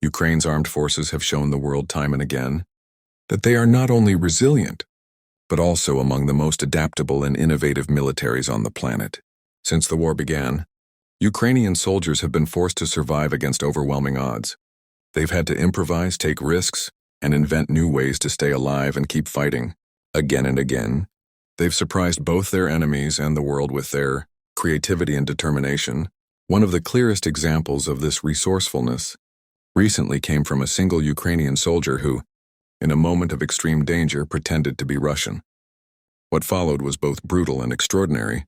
Ukraine's armed forces have shown the world time and again that they are not only resilient, but also among the most adaptable and innovative militaries on the planet. Since the war began, Ukrainian soldiers have been forced to survive against overwhelming odds. They've had to improvise, take risks, and invent new ways to stay alive and keep fighting. Again and again, they've surprised both their enemies and the world with their creativity and determination. One of the clearest examples of this resourcefulness recently came from a single Ukrainian soldier who, in a moment of extreme danger, pretended to be Russian. What followed was both brutal and extraordinary,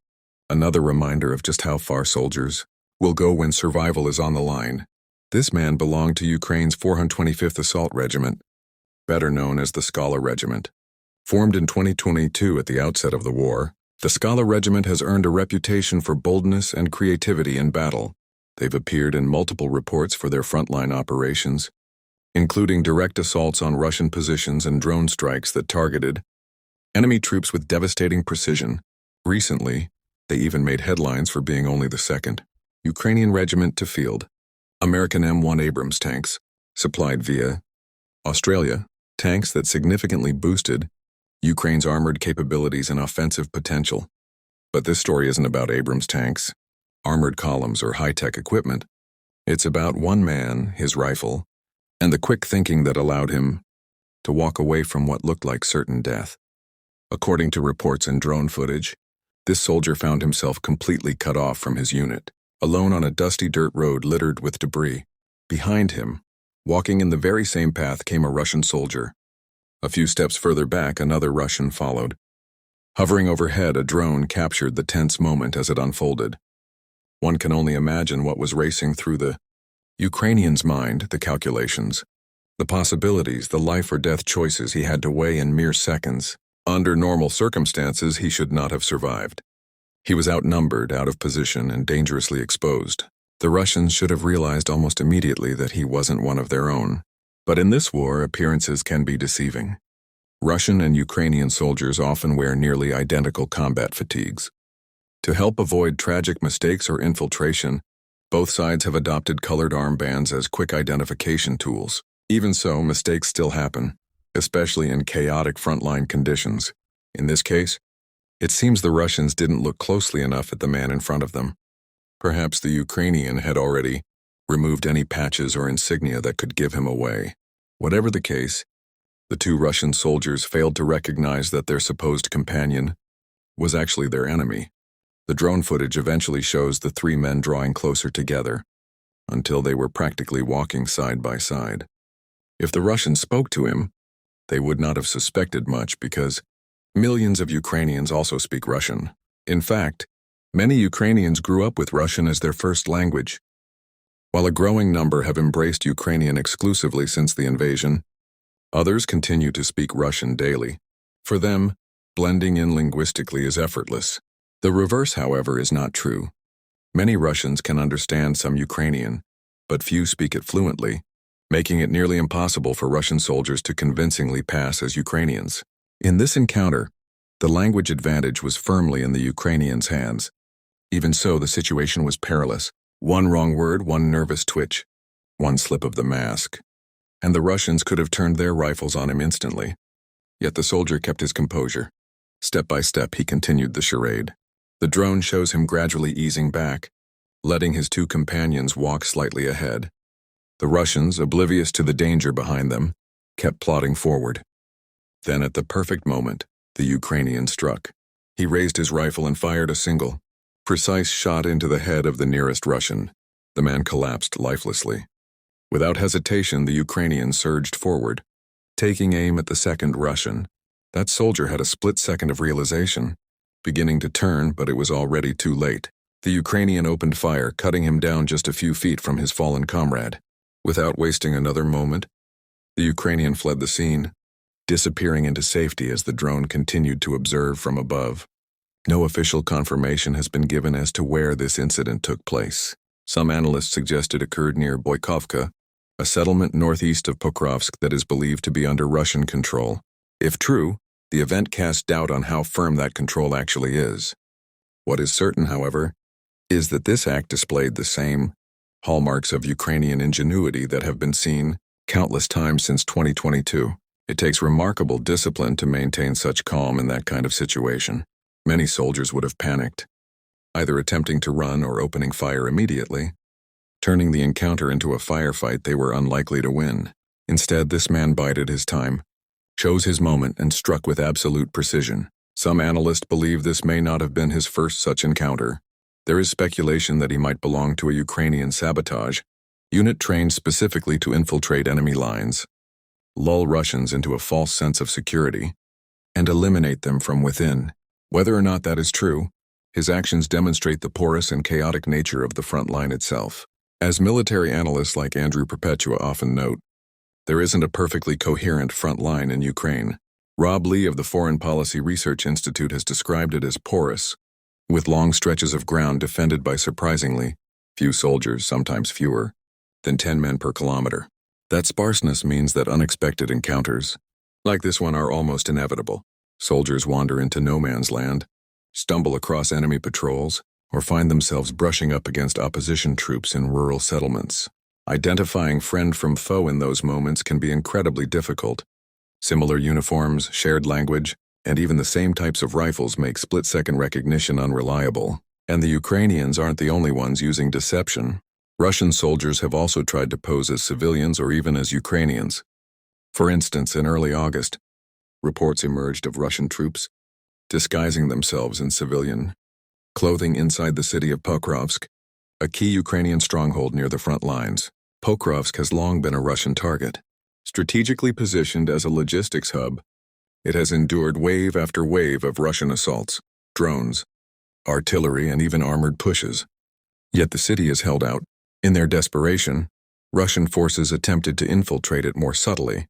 another reminder of just how far soldiers will go when survival is on the line. This man belonged to Ukraine's 425th Assault Regiment, better known as the Scala Regiment. Formed in 2022 at the outset of the war, the Scala Regiment has earned a reputation for boldness and creativity in battle. They've appeared in multiple reports for their frontline operations, including direct assaults on Russian positions and drone strikes that targeted enemy troops with devastating precision. Recently, they even made headlines for being only the second Ukrainian regiment to field American M1 Abrams tanks, supplied via Australia, tanks that significantly boosted Ukraine's armored capabilities and offensive potential. But this story isn't about Abrams tanks, armored columns, or high-tech equipment. It's about one man, his rifle, and the quick thinking that allowed him to walk away from what looked like certain death. According to reports and drone footage, this soldier found himself completely cut off from his unit, alone on a dusty dirt road littered with debris. Behind him, walking in the very same path, came a Russian soldier. A few steps further back, another Russian followed. Hovering overhead, a drone captured the tense moment as it unfolded. One can only imagine what was racing through the Ukrainian's mind, the calculations, the possibilities, the life or death choices he had to weigh in mere seconds. Under normal circumstances, he should not have survived. He was outnumbered, out of position, and dangerously exposed. The Russians should have realized almost immediately that he wasn't one of their own. But in this war, appearances can be deceiving. Russian and Ukrainian soldiers often wear nearly identical combat fatigues. To help avoid tragic mistakes or infiltration, both sides have adopted colored armbands as quick identification tools. Even so, mistakes still happen, especially in chaotic frontline conditions. In this case, it seems the Russians didn't look closely enough at the man in front of them. Perhaps the Ukrainian had already removed any patches or insignia that could give him away. Whatever the case, the two Russian soldiers failed to recognize that their supposed companion was actually their enemy. The drone footage eventually shows the three men drawing closer together, until they were practically walking side by side. If the Russians spoke to him, they would not have suspected much because millions of Ukrainians also speak Russian. In fact, many Ukrainians grew up with Russian as their first language. While a growing number have embraced Ukrainian exclusively since the invasion, others continue to speak Russian daily. For them, blending in linguistically is effortless. The reverse, however, is not true. Many Russians can understand some Ukrainian, but few speak it fluently, making it nearly impossible for Russian soldiers to convincingly pass as Ukrainians. In this encounter, the language advantage was firmly in the Ukrainians' hands. Even so, the situation was perilous. One wrong word, one nervous twitch, one slip of the mask, and the Russians could have turned their rifles on him instantly. Yet the soldier kept his composure. Step by step, he continued the charade. The drone shows him gradually easing back, letting his two companions walk slightly ahead. The Russians, oblivious to the danger behind them, kept plodding forward. Then, at the perfect moment, the Ukrainian struck. He raised his rifle and fired a single, precise shot into the head of the nearest Russian. The man collapsed lifelessly. Without hesitation, the Ukrainian surged forward, taking aim at the second Russian. That soldier had a split second of realization, beginning to turn, but it was already too late. The Ukrainian opened fire, cutting him down just a few feet from his fallen comrade. Without wasting another moment, the Ukrainian fled the scene, disappearing into safety as the drone continued to observe from above. No official confirmation has been given as to where this incident took place. Some analysts suggest it occurred near Boykovka, a settlement northeast of Pokrovsk that is believed to be under Russian control. If true, the event casts doubt on how firm that control actually is. What is certain, however, is that this act displayed the same hallmarks of Ukrainian ingenuity that have been seen countless times since 2022. It takes remarkable discipline to maintain such calm in that kind of situation. Many soldiers would have panicked, either attempting to run or opening fire immediately, turning the encounter into a firefight they were unlikely to win. Instead, this man bided his time, chose his moment, and struck with absolute precision. Some analysts believe this may not have been his first such encounter. There is speculation that he might belong to a Ukrainian sabotage unit trained specifically to infiltrate enemy lines, lull Russians into a false sense of security, and eliminate them from within. Whether or not that is true, his actions demonstrate the porous and chaotic nature of the front line itself. As military analysts like Andrew Perpetua often note, there isn't a perfectly coherent front line in Ukraine. Rob Lee of the Foreign Policy Research Institute has described it as porous, with long stretches of ground defended by surprisingly few soldiers, sometimes fewer, than 10 men per kilometer. That sparseness means that unexpected encounters, like this one, are almost inevitable. Soldiers wander into no man's land, stumble across enemy patrols, or find themselves brushing up against opposition troops in rural settlements. Identifying friend from foe in those moments can be incredibly difficult. Similar uniforms, shared language, and even the same types of rifles make split-second recognition unreliable. And the Ukrainians aren't the only ones using deception. Russian soldiers have also tried to pose as civilians or even as Ukrainians. For instance, in early August, reports emerged of Russian troops disguising themselves in civilian clothing inside the city of Pokrovsk, a key Ukrainian stronghold near the front lines. Pokrovsk has long been a Russian target. Strategically positioned as a logistics hub, it has endured wave after wave of Russian assaults, drones, artillery, and even armored pushes. Yet the city has held out. In their desperation, Russian forces attempted to infiltrate it more subtly,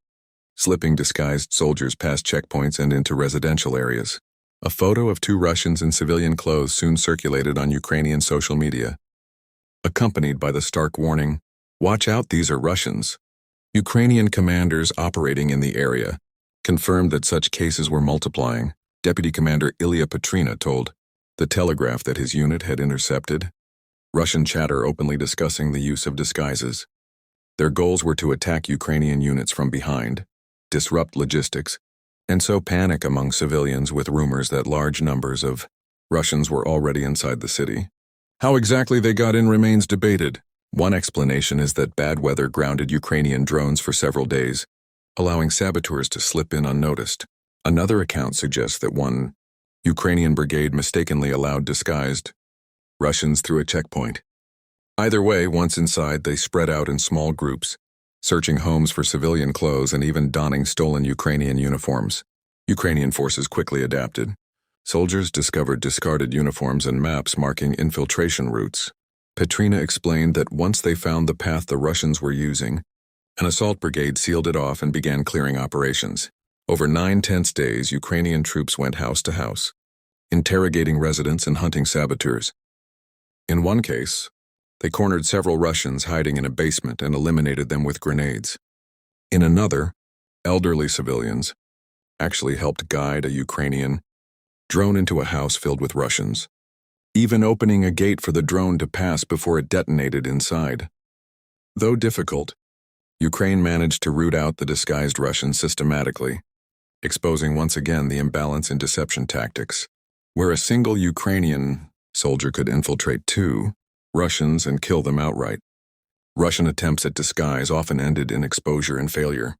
slipping disguised soldiers past checkpoints and into residential areas. A photo of two Russians in civilian clothes soon circulated on Ukrainian social media, accompanied by the stark warning, "Watch out, these are Russians." Ukrainian commanders operating in the area confirmed that such cases were multiplying. Deputy Commander Ilya Petrina told The Telegraph that his unit had intercepted Russian chatter openly discussing the use of disguises. Their goals were to attack Ukrainian units from behind, disrupt logistics, and sow panic among civilians with rumors that large numbers of Russians were already inside the city. How exactly they got in remains debated. One explanation is that bad weather grounded Ukrainian drones for several days, allowing saboteurs to slip in unnoticed. Another account suggests that one Ukrainian brigade mistakenly allowed disguised Russians through a checkpoint. Either way, once inside, they spread out in small groups, searching homes for civilian clothes and even donning stolen Ukrainian uniforms. Ukrainian forces quickly adapted. Soldiers discovered discarded uniforms and maps marking infiltration routes. Petrina explained that once they found the path the Russians were using, an assault brigade sealed it off and began clearing operations. Over 9 tense days, Ukrainian troops went house to house, interrogating residents and hunting saboteurs. In one case, they cornered several Russians hiding in a basement and eliminated them with grenades. In another, elderly civilians actually helped guide a Ukrainian drone into a house filled with Russians, even opening a gate for the drone to pass before it detonated inside. Though difficult, Ukraine managed to root out the disguised Russians systematically, exposing once again the imbalance in deception tactics. Where a single Ukrainian soldier could infiltrate 2 Russians and kill them outright, Russian attempts at disguise often ended in exposure and failure.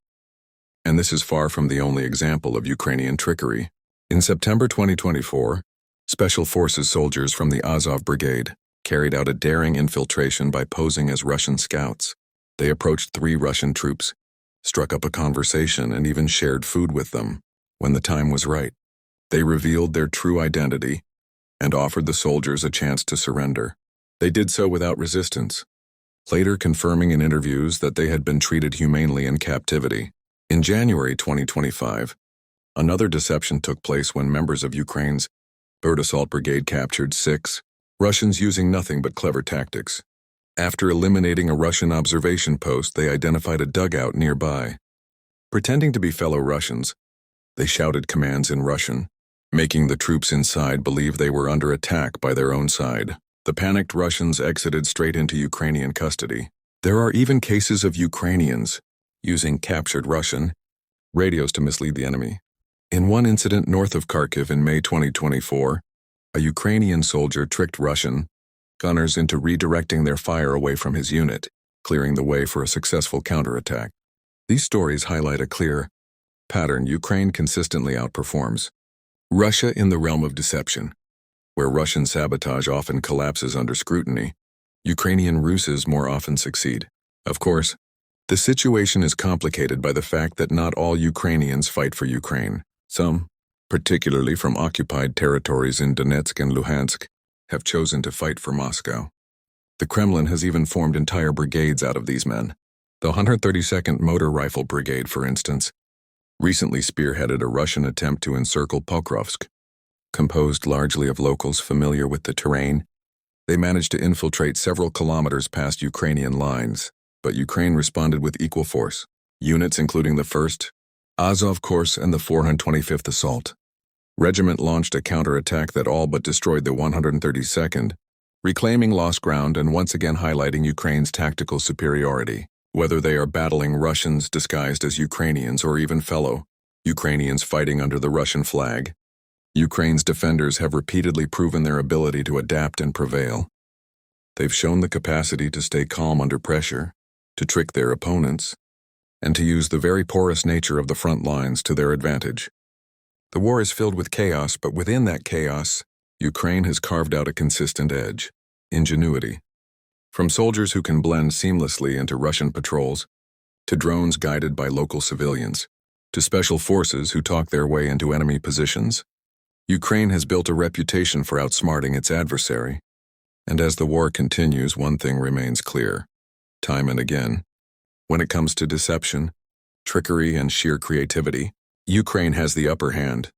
And this is far from the only example of Ukrainian trickery. In September 2024, Special Forces soldiers from the Azov Brigade carried out a daring infiltration by posing as Russian scouts. They approached 3 Russian troops, struck up a conversation, and even shared food with them. When the time was right, they revealed their true identity and offered the soldiers a chance to surrender. They did so without resistance, later confirming in interviews that they had been treated humanely in captivity. In January 2025, another deception took place when members of Ukraine's 3rd Assault Brigade captured 6 Russians using nothing but clever tactics. After eliminating a Russian observation post, they identified a dugout nearby. Pretending to be fellow Russians, they shouted commands in Russian, making the troops inside believe they were under attack by their own side. The panicked Russians exited straight into Ukrainian custody. There are even cases of Ukrainians using captured Russian radios to mislead the enemy. In one incident north of Kharkiv in May 2024, a Ukrainian soldier tricked Russian gunners into redirecting their fire away from his unit, clearing the way for a successful counterattack. These stories highlight a clear pattern Ukraine consistently outperforms. Russia in the realm of deception. Where Russian sabotage often collapses under scrutiny, Ukrainian ruses more often succeed. Of course, the situation is complicated by the fact that not all Ukrainians fight for Ukraine. Some, particularly from occupied territories in Donetsk and Luhansk, have chosen to fight for Moscow. The Kremlin has even formed entire brigades out of these men. The 132nd Motor Rifle Brigade, for instance, recently spearheaded a Russian attempt to encircle Pokrovsk. Composed largely of locals familiar with the terrain, they managed to infiltrate several kilometers past Ukrainian lines, but Ukraine responded with equal force. Units including the 1st Azov Corps and the 425th Assault Regiment launched a counterattack that all but destroyed the 132nd, reclaiming lost ground and once again highlighting Ukraine's tactical superiority. Whether they are battling Russians disguised as Ukrainians or even fellow Ukrainians fighting under the Russian flag, Ukraine's defenders have repeatedly proven their ability to adapt and prevail. They've shown the capacity to stay calm under pressure, to trick their opponents, and to use the very porous nature of the front lines to their advantage. The war is filled with chaos, but within that chaos, Ukraine has carved out a consistent edge: ingenuity. From soldiers who can blend seamlessly into Russian patrols, to drones guided by local civilians, to special forces who talk their way into enemy positions, Ukraine has built a reputation for outsmarting its adversary. And as the war continues, one thing remains clear, time and again. When it comes to deception, trickery, and sheer creativity, Ukraine has the upper hand.